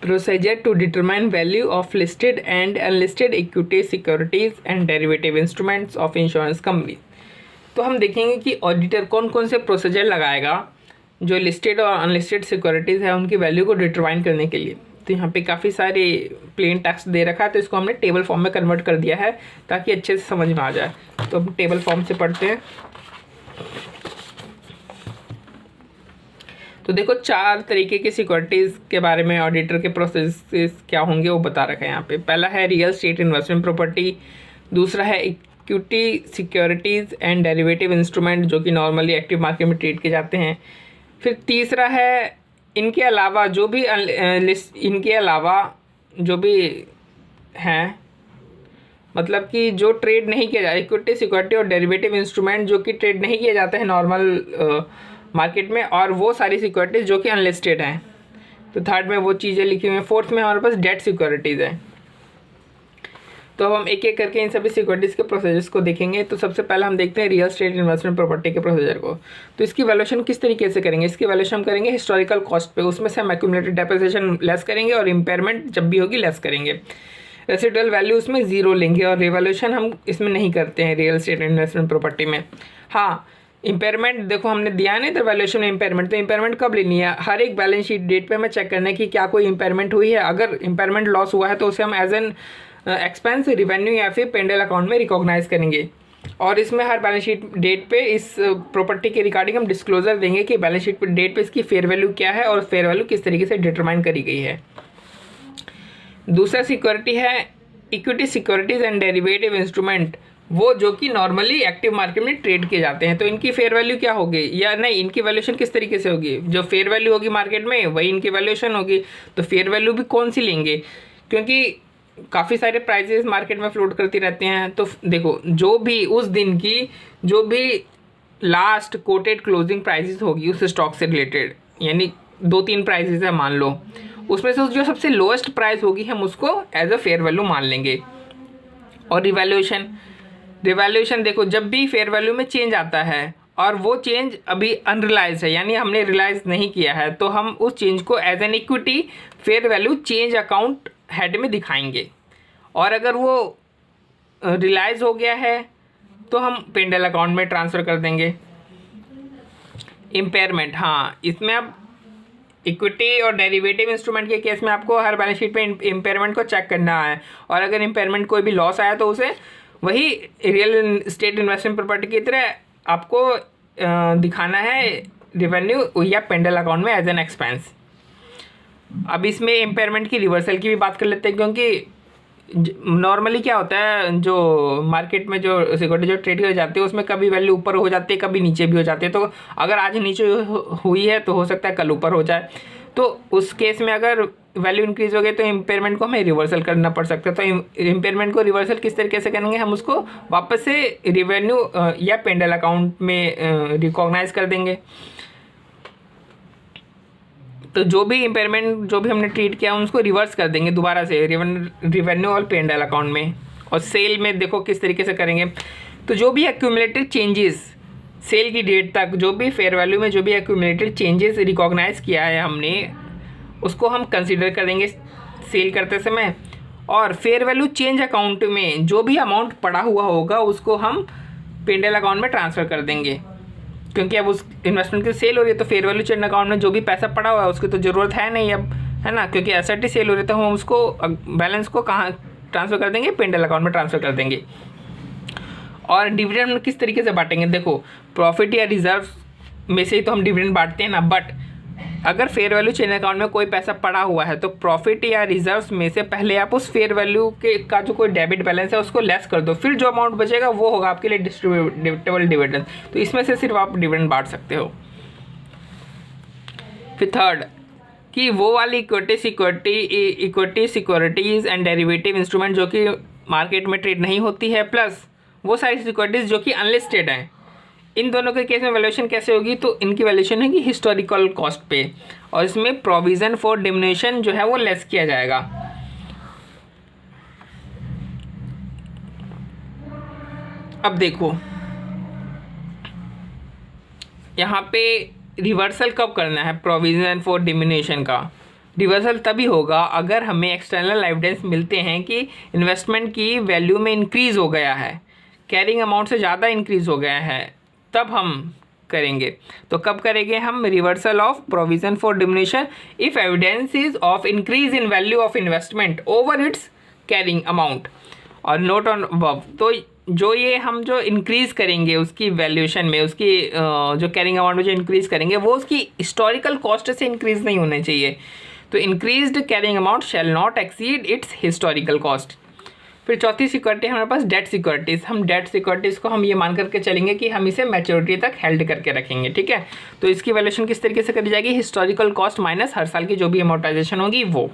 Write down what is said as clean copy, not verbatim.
Procedure to determine value of listed and unlisted equity securities and derivative instruments of insurance company. तो हम देखेंगे कि auditor कौन कौन से प्रोसीजर लगाएगा जो लिस्टेड और अनलिस्टेड सिक्योरिटीज़ है उनकी वैल्यू को डिटरमाइन करने के लिए। तो यहाँ पे काफ़ी सारे प्लेन टेक्स्ट दे रखा है, तो इसको हमने टेबल फॉर्म में कन्वर्ट कर दिया है ताकि अच्छे से समझ में आ जाए। तो हम टेबल फॉर्म से पढ़ते हैं। तो देखो 4 तरीके की सिक्योरिटीज़ के बारे में ऑडिटर के प्रोसेस क्या होंगे वो बता रखा है यहाँ पे। पहला है रियल स्टेट इन्वेस्टमेंट प्रॉपर्टी, दूसरा है equity securities and derivative instrument जो कि नॉर्मली एक्टिव मार्केट में ट्रेड किए जाते हैं। फिर तीसरा है इनके अलावा जो भी हैं, मतलब कि जो ट्रेड नहीं किया जाए, इक्विटी सिक्योरिटी और डेरिवेटिव इंस्ट्रूमेंट जो कि ट्रेड नहीं किए जाते हैं नॉर्मल मार्केट में, और वो सारी सिक्योरिटीज़ जो कि अनलिस्टेड हैं। तो थर्ड में वो चीज़ें लिखी हुई हैं। फोर्थ में हमारे पास डेट सिक्योरिटीज़ है। तो अब हम एक एक करके इन सभी सिक्योरिटीज़ के प्रोसीजर्स को देखेंगे। तो सबसे पहले हम देखते हैं रियल स्टेट इन्वेस्टमेंट प्रॉपर्टी के प्रोसीजर को। तो इसकी वैल्यूएशन किस तरीके से करेंगे? इसकी वैल्यूएशन हम करेंगे हिस्टोरिकल कॉस्ट पे, उसमें से हम एक्यूमुलेटेड डेप्रिसिएशन लेस करेंगे और इम्पेयरमेंट जब भी होगी लेस करेंगे। रेसिडुअल वैल्यू उसमें 0 लेंगे और रिवैल्यूएशन हम इसमें नहीं करते हैं रियल स्टेट इन्वेस्टमेंट प्रॉपर्टी में। हाँ, इम्पेयरमेंट देखो हमने दिया है ना इधर वैल्यूएशन में इम्पेयरमेंट, तो इम्पेयरमेंट कब लेनी है? हर एक बैलेंस शीट डेट पे हमें चेक करना है कि क्या कोई इम्पेयरमेंट हुई है। अगर इम्पेयरमेंट लॉस हुआ है तो उसे हम एज एन एक्सपेंस रिवेन्यू या फिर पेंडल अकाउंट में रिकॉग्नाइज करेंगे। और इसमें हर बैलेंस शीट डेट पे इस प्रॉपर्टी के रिगार्डिंग हम डिस्क्लोजर देंगे कि बैलेंस शीट डेट पे इसकी फेयर वैल्यू क्या है और फेयर वैल्यू किस तरीके से डिटरमाइन करी गई है। दूसरा सिक्योरिटी है equity securities and derivative instrument, वो जो कि नॉर्मली एक्टिव मार्केट में ट्रेड किए जाते हैं। तो इनकी फेयर वैल्यू क्या होगी या नहीं, इनकी वैल्यूएशन किस तरीके से होगी? जो फेयर वैल्यू होगी मार्केट में वही इनकी वैल्यूएशन होगी। तो फेयर वैल्यू भी कौन सी लेंगे? क्योंकि काफ़ी सारे प्राइजेस मार्केट में फ्लोट करती रहते हैं। तो देखो जो भी उस दिन की जो भी लास्ट कोटेड क्लोजिंग प्राइसेस होगी उस स्टॉक से रिलेटेड, यानी 2-3 प्राइसेस है मान लो, उसमें से जो सबसे लोएस्ट प्राइस होगी हम उसको एज अ फेयर वैल्यू मान लेंगे। और रिवैल्यूएशन देखो जब भी फेयर वैल्यू में चेंज आता है और वो चेंज अभी अनरिलाइज है यानी हमने रिलाइज नहीं किया है, तो हम उस चेंज को as an equity fair value change account head में दिखाएंगे। और अगर वो रिलाइज हो गया है तो हम पेंडल अकाउंट में ट्रांसफ़र कर देंगे। इम्पेयरमेंट, हाँ, इसमें अब इक्विटी और डेरिवेटिव इंस्ट्रूमेंट के केस में आपको हर बैलेंस शीट पे इम्पेयरमेंट को चेक करना है, और अगर इम्पेयरमेंट कोई भी लॉस आया तो उसे वही रियल स्टेट इन्वेस्टमेंट प्रॉपर्टी की तरह आपको दिखाना है रेवेन्यू या पेंडल अकाउंट में एज एन एक्सपेंस। अब इसमें इम्पेयरमेंट की रिवर्सल की भी बात कर लेते हैं, क्योंकि नॉर्मली क्या होता है जो मार्केट में जो सिक्योरिटी जो ट्रेड कर जाती है उसमें कभी वैल्यू ऊपर हो जाती है कभी नीचे भी हो जाती है। तो अगर आज नीचे हुई है तो हो सकता है कल ऊपर हो जाए। तो उस केस में अगर वैल्यू इंक्रीज हो गई तो इम्पेयरमेंट को हमें रिवर्सल करना पड़ सकता है। तो इम्पेयरमेंट को रिवर्सल किस तरीके से करेंगे? हम उसको वापस से रेवेन्यू या पेंडल अकाउंट में रिकॉग्नाइज कर देंगे। तो जो भी इम्पेयरमेंट जो भी हमने ट्रीट किया उसको रिवर्स कर देंगे दोबारा से रेवेन्यू और पेंडल अकाउंट में। और सेल में देखो किस तरीके से करेंगे। तो जो भी एक्यूमुलेटेड चेंजेस सेल की डेट तक जो भी फेयर वैल्यू में जो भी एक्यूमुलेटेड चेंजेस रिकॉग्नाइज किया है हमने उसको हम कंसीडर करेंगे सेल करते समय। और फेयर वैल्यू चेंज अकाउंट में जो भी अमाउंट पड़ा हुआ होगा उसको हम पेंडल अकाउंट में ट्रांसफ़र कर देंगे, क्योंकि अब उस इन्वेस्टमेंट की सेल हो रही है। तो फेयर वैल्यू चेंज अकाउंट में जो भी पैसा पड़ा हुआ है उसकी तो ज़रूरत है नहीं अब, है ना, क्योंकि एसेट ही सेल हो रही है। तो हम उसको बैलेंस को कहाँ ट्रांसफ़र कर देंगे? पेंडल अकाउंट में ट्रांसफ़र कर देंगे। और डिविडेंड किस तरीके से बांटेंगे? देखो प्रॉफिट या रिजर्व में से ही तो हम डिविडेंड बांटते हैं ना, बट अगर फेयर वैल्यू चेंज अकाउंट में कोई पैसा पड़ा हुआ है तो प्रॉफिट या रिजर्व्स में से पहले आप उस फेयर वैल्यू के का जो कोई डेबिट बैलेंस है उसको लेस कर दो, फिर जो अमाउंट बचेगा वो होगा आपके लिए डिस्ट्रीब्यूटेबल डिविडेंड। तो इसमें से सिर्फ आप डिविडेंड बांट सकते हो। फिर थर्ड कि वो वाली equity securities and derivative instrument जो कि मार्केट में ट्रेड नहीं होती है, प्लस वो सारी सिक्योरिटीज़ जो कि अनलिस्टेड हैं, इन दोनों के केस में वैल्यूएशन कैसे होगी? तो इनकी वैल्यूएशन होगी हिस्टोरिकल कॉस्ट पे, और इसमें प्रोविज़न फॉर डिमिनिशन जो है वो लेस किया जाएगा। अब देखो यहाँ पे रिवर्सल कब करना है प्रोविज़न फॉर डिमिनिशन का? रिवर्सल तभी होगा अगर हमें एक्सटर्नल एविडेंस मिलते हैं कि इन्वेस्टमेंट की वैल्यू में इंक्रीज़ हो गया है, कैरिंग अमाउंट से ज़्यादा इंक्रीज़ हो गया है, तब हम करेंगे। तो कब करेंगे हम? Reversal of provision for diminishing if evidence is of increase in value of investment over it's carrying amount और नोट ऑन अबव। तो जो ये हम जो इंक्रीज़ करेंगे उसकी वैल्यूएशन में, उसकी जो कैरिंग अमाउंट में जो इंक्रीज़ करेंगे वो उसकी हिस्टोरिकल कॉस्ट से इंक्रीज़ नहीं होने चाहिए। तो increased carrying amount shall not exceed it's historical cost. फिर चौथी सिक्योरिटी हमारे पास डेट सिक्योरिटीज़। हम डेट सिक्योरिटीज़ को हम ये मान करके चलेंगे कि हम इसे मैच्योरिटी तक हेल्ड करके रखेंगे, ठीक है। तो इसकी वैल्यूएशन किस तरीके से करी जाएगी? हिस्टोरिकल कॉस्ट माइनस हर साल की जो भी अमोर्टाइजेशन होगी वो।